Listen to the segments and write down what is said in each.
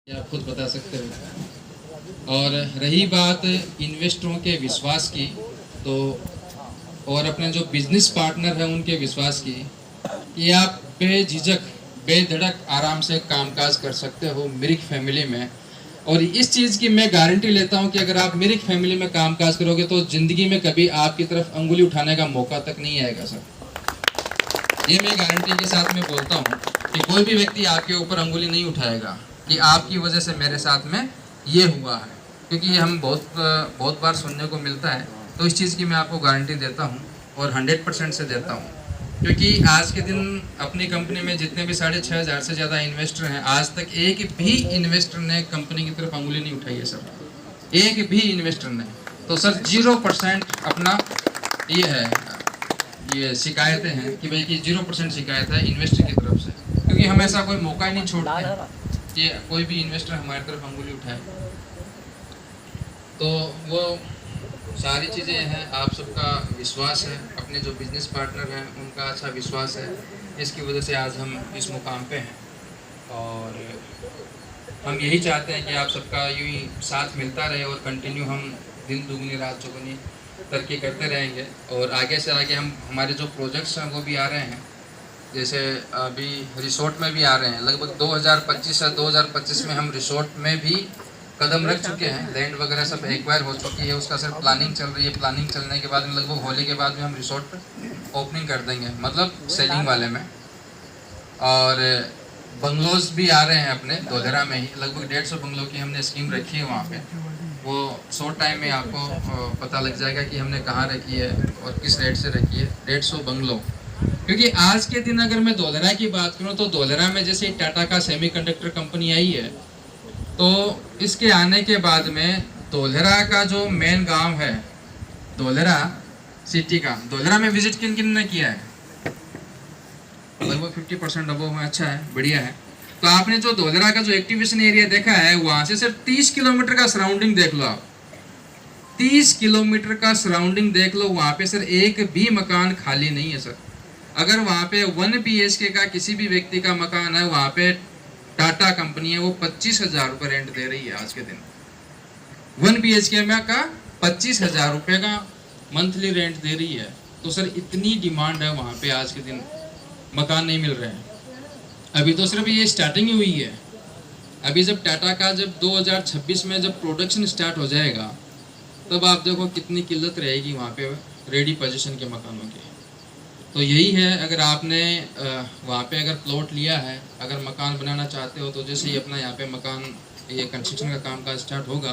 आप खुद बता सकते हो। और रही बात इन्वेस्टरों के विश्वास की, तो और अपने जो बिजनेस पार्टनर है उनके विश्वास की, कि आप बेझिझक बेधड़क आराम से कामकाज कर सकते हो मिरिक फैमिली में। और इस चीज़ की मैं गारंटी लेता हूं कि अगर आप मिरिक फैमिली में कामकाज करोगे तो ज़िंदगी में कभी आपकी तरफ अंगुली उठाने का मौका तक नहीं आएगा सर। ये मैं गारंटी के साथ में बोलता हूँ कि कोई भी व्यक्ति आपके ऊपर अंगुली नहीं उठाएगा कि आपकी वजह से मेरे साथ में ये हुआ है, क्योंकि ये हम बहुत बार सुनने को मिलता है। तो इस चीज़ की मैं आपको गारंटी देता हूँ और 100% से देता हूँ, क्योंकि आज के दिन अपनी कंपनी में जितने भी 6,500 से ज़्यादा इन्वेस्टर हैं, आज तक एक भी इन्वेस्टर ने कंपनी की तरफ अंगुली नहीं उठाई है सर, एक भी इन्वेस्टर ने। तो सर 0% अपना ये है, ये शिकायतें हैं कि भाई कि 0% शिकायत है इन्वेस्टर की तरफ से, क्योंकि हम ऐसा कोई मौका ही नहीं छोड़ते कि कोई भी इन्वेस्टर हमारी तरफ अंगुली उठाए। तो वो सारी चीज़ें हैं, आप सबका विश्वास है, अपने जो बिजनेस पार्टनर हैं उनका अच्छा विश्वास है, इसकी वजह से आज हम इस मुकाम पे हैं। और हम यही चाहते हैं कि आप सबका यूँ ही साथ मिलता रहे और कंटिन्यू हम दिन दुगनी रात चौगुनी तरक्की करते रहेंगे। और आगे से आगे हम हमारे जो प्रोजेक्ट्स हैं वो भी आ रहे हैं, जैसे अभी रिसोर्ट में भी आ रहे हैं। लगभग 2025 से 2025 में हम रिसोर्ट में भी कदम रख चुके हैं, लैंड वगैरह सब एक्वायर हो चुकी है, उसका सिर्फ प्लानिंग चल रही है। प्लानिंग चलने के बाद में लगभग होली के बाद में हम रिसोर्ट ओपनिंग कर देंगे, मतलब सेलिंग वाले में। और बंगलोज भी आ रहे हैं अपने धोधरा में ही, लगभग 150 बंगलों की हमने स्कीम रखी है वहाँ पे। वो शॉर्ट टाइम में आपको पता लग जाएगा कि हमने कहाँ रखी है और किस रेट से रखी है। 150 बंगलो, क्योंकि आज के दिन अगर मैं धोधरा की बात करूँ तो धोधरा में जैसे टाटा का सेमीकंडक्टर कंपनी आई है, तो इसके आने के बाद में धोधरा का जो मेन गांव है धोधरा सिटी का, धोधरा में विजिट किन किन ने किया है? लगभग 50% अबव में। अच्छा है, बढ़िया है। तो आपने जो धोधरा का जो एक्टिवेशन एरिया देखा है, वहां से सिर्फ 30 किलोमीटर का सराउंडिंग देख लो आप, 30 किलोमीटर का सराउंडिंग देख लो, वहां पे सर एक भी मकान खाली नहीं है सर। अगर वहां पे 1 BHK का किसी भी व्यक्ति का मकान है, वहां पे टाटा कंपनी है वो 25,000 रुपये रेंट दे रही है आज के दिन। 1 BHK में का 25,000 रुपये का मंथली रेंट दे रही है। तो सर इतनी डिमांड है वहाँ पे, आज के दिन मकान नहीं मिल रहे हैं। अभी तो सिर्फ ये स्टार्टिंग ही हुई है। अभी जब टाटा का जब 2026 में जब प्रोडक्शन स्टार्ट हो जाएगा, तब आप देखो कितनी किल्लत रहेगी वहाँ पे रेडी पोजीशन के मकानों की। तो यही है, अगर आपने वहाँ पे अगर प्लॉट लिया है, अगर मकान बनाना चाहते हो, तो जैसे ही अपना यहाँ पे मकान ये कंस्ट्रक्शन का काम का स्टार्ट होगा,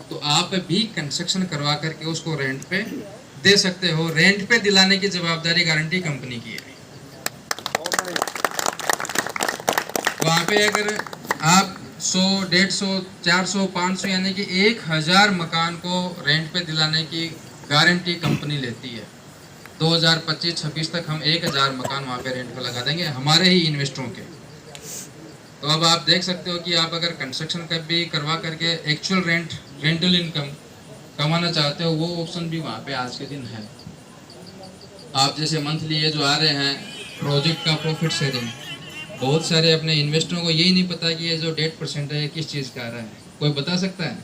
तो आप भी कंस्ट्रक्शन करवा करके उसको रेंट पे दे सकते हो। रेंट पे दिलाने की जवाबदारी गारंटी कंपनी की है। वहाँ पे अगर आप 100, 150, 400, 500 यानी कि 1000 मकान को रेंट पे दिलाने की गारंटी कंपनी लेती है। 2025-26 तक हम 1000 मकान वहाँ पे रेंट पे लगा देंगे, हमारे ही इन्वेस्टरों के। तो अब आप देख सकते हो कि आप अगर कंस्ट्रक्शन का भी करवा करके एक्चुअल रेंटल इनकम कमाना चाहते हो, वो ऑप्शन भी वहाँ पे आज के दिन है। आप जैसे मंथली ये जो आ रहे हैं प्रोजेक्ट का प्रॉफिट शेयरिंग, बहुत सारे अपने इन्वेस्टरों को यही नहीं पता कि ये जो 1.5% है किस चीज़ का आ रहा है। कोई बता सकता है?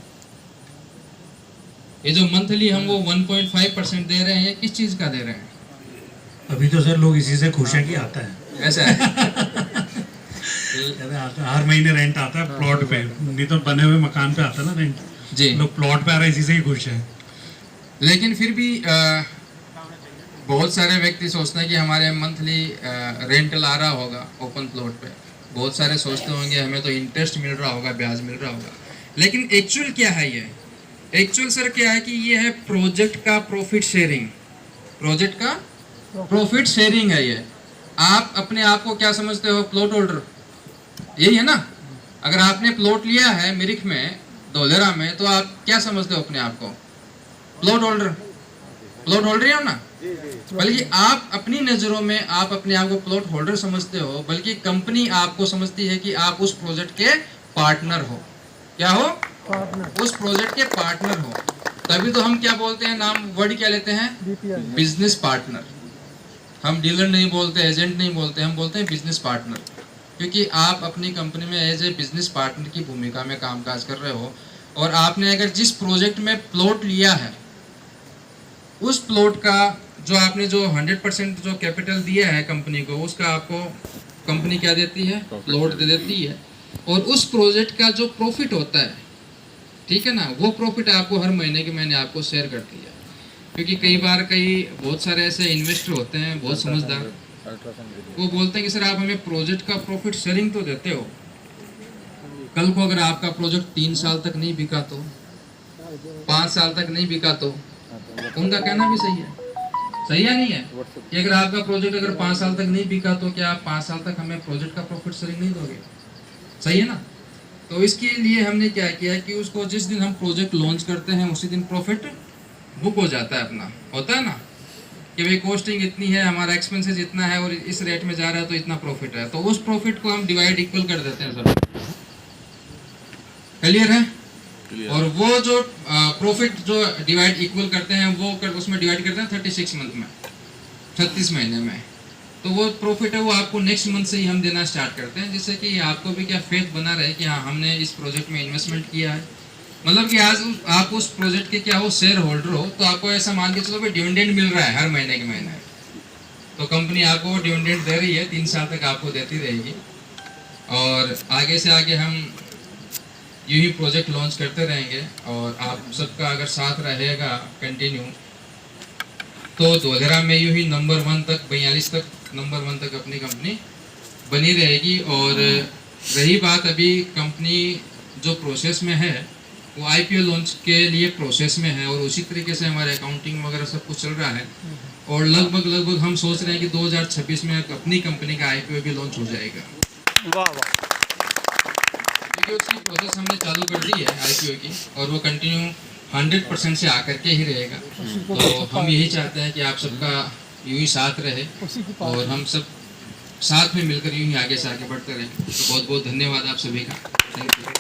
ये जो मंथली हम वो 1.5% दे रहे हैं, किस चीज़ का दे रहे हैं? अभी तो सर लोग इसी से खुश है कि आता है। ऐसा है। हर महीने रेंट आता है प्लॉट पे, नहीं तो बने हुए मकान पे आता है ना रेंट जी। लोग प्लॉट पे आ रहे हैं, इसी से ही खुश है। लेकिन फिर भी बहुत सारे व्यक्ति सोचते हैं कि हमारे मंथली रेंटल आ रहा होगा ओपन प्लॉट पे। बहुत सारे सोचते होंगे हमें तो इंटरेस्ट मिल रहा होगा, ब्याज मिल रहा होगा। लेकिन एक्चुअल क्या है ये? एक्चुअल सर क्या है कि ये है प्रोजेक्ट का प्रॉफिट शेयरिंग। प्रोजेक्ट का प्रॉफिट शेयरिंग है ये। आप अपने आप को क्या समझते हो? प्लॉट होल्डर, यही है ना? अगर आपने प्लॉट लिया है मिरिक में, धोलेरा में, तो आप क्या समझते हो अपने आप को? Plot holder. प्लॉट होल्डर हो ना? बल्कि आप अपनी नज़रों में आप अपने आप को प्लॉट होल्डर समझते हो, बल्कि कंपनी आपको समझती है कि आप उस प्रोजेक्ट के पार्टनर हो। क्या हो? पार्टनर। उस प्रोजेक्ट के पार्टनर हो। तभी तो हम क्या बोलते हैं, नाम वर्ड क्या लेते हैं? Business partner. हम डीलर नहीं बोलते, एजेंट नहीं बोलते, हम बोलते हैं बिजनेस पार्टनर। क्योंकि आप अपनी कंपनी में एज ए बिजनेस पार्टनर की भूमिका में कामकाज कर रहे हो, और आपने अगर जिस प्रोजेक्ट में प्लॉट लिया है उस प्लॉट का जो आपने जो 100% जो कैपिटल दिया है कंपनी को, उसका आपको कंपनी क्या देती है, प्लॉट दे देती है। और उस प्रोजेक्ट का जो प्रॉफिट होता है, ठीक है ना, वो प्रॉफिट आपको हर महीने के महीने आपको शेयर करती है। क्योंकि कई बार बहुत सारे ऐसे इन्वेस्टर होते हैं बहुत समझदार, वो बोलते हैं कि सर आप हमें प्रोजेक्ट का प्रॉफिट शेयरिंग तो देते हो, कल को अगर आपका प्रोजेक्ट 3 साल तक नहीं बिका तो, 5 साल तक नहीं बिका तो। उनका कहना भी सही है नहीं है कि अगर आपका प्रोजेक्ट अगर 5 साल तक नहीं बिका तो क्या आप 5 साल तक हमें प्रोजेक्ट का प्रॉफिट शेयरिंग नहीं दोगे? सही है ना। तो इसके लिए हमने क्या किया कि उसको जिस दिन हम प्रोजेक्ट लॉन्च करते हैं उसी दिन प्रॉफिट बुक हो जाता है अपना, होता है ना कि भाई कॉस्टिंग इतनी है, हमारा एक्सपेंसेस इतना है और इस रेट में जा रहा है तो इतना प्रॉफिट है, तो उस प्रॉफिट को हम डिवाइड इक्वल कर देते हैं सर। क्लियर है? और वो जो प्रॉफिट जो डिवाइड इक्वल करते हैं उसमें डिवाइड करते हैं 36 मंथ में, 36 महीने में। तो वो प्रॉफिट है वो आपको नेक्स्ट मंथ से ही हम देना स्टार्ट करते हैं, जिससे कि आपको भी क्या फेथ बना रहे कि हाँ हमने इस प्रोजेक्ट में इन्वेस्टमेंट किया है। मतलब कि आज आप उस प्रोजेक्ट के क्या हो शेयर होल्डर हो, तो आपको ऐसा मान के चलो भाई डिविडेंड मिल रहा है हर महीने के महीने, तो कंपनी आपको डिविडेंड दे रही है, 3 साल तक आपको देती रहेगी। और आगे से आगे हम यूं ही प्रोजेक्ट लॉन्च करते रहेंगे, और आप सबका अगर साथ रहेगा कंटिन्यू तो धोलेरा में यूं ही नंबर 1 तक 42 तक नंबर 1 तक अपनी कंपनी बनी रहेगी। और रही बात अभी कंपनी जो प्रोसेस में है वो आईपीओ लॉन्च के लिए प्रोसेस में है, और उसी तरीके से हमारे अकाउंटिंग वगैरह सब कुछ चल रहा है, और लगभग हम सोच रहे हैं कि 2026 में अपनी कंपनी का आईपीओ भी लॉन्च हो जाएगा। वाह वाह। क्योंकि उसकी प्रोसेस हमने चालू कर दी है आईपीओ की, और वो कंटिन्यू 100% से आकर के ही रहेगा। तो हम यही चाहते हैं कि आप सबका यूं ही साथ रहे और हम सब साथ में मिलकर यूं ही आगे से आगे बढ़ते रहें। तो बहुत बहुत धन्यवाद आप सभी का। Thank you.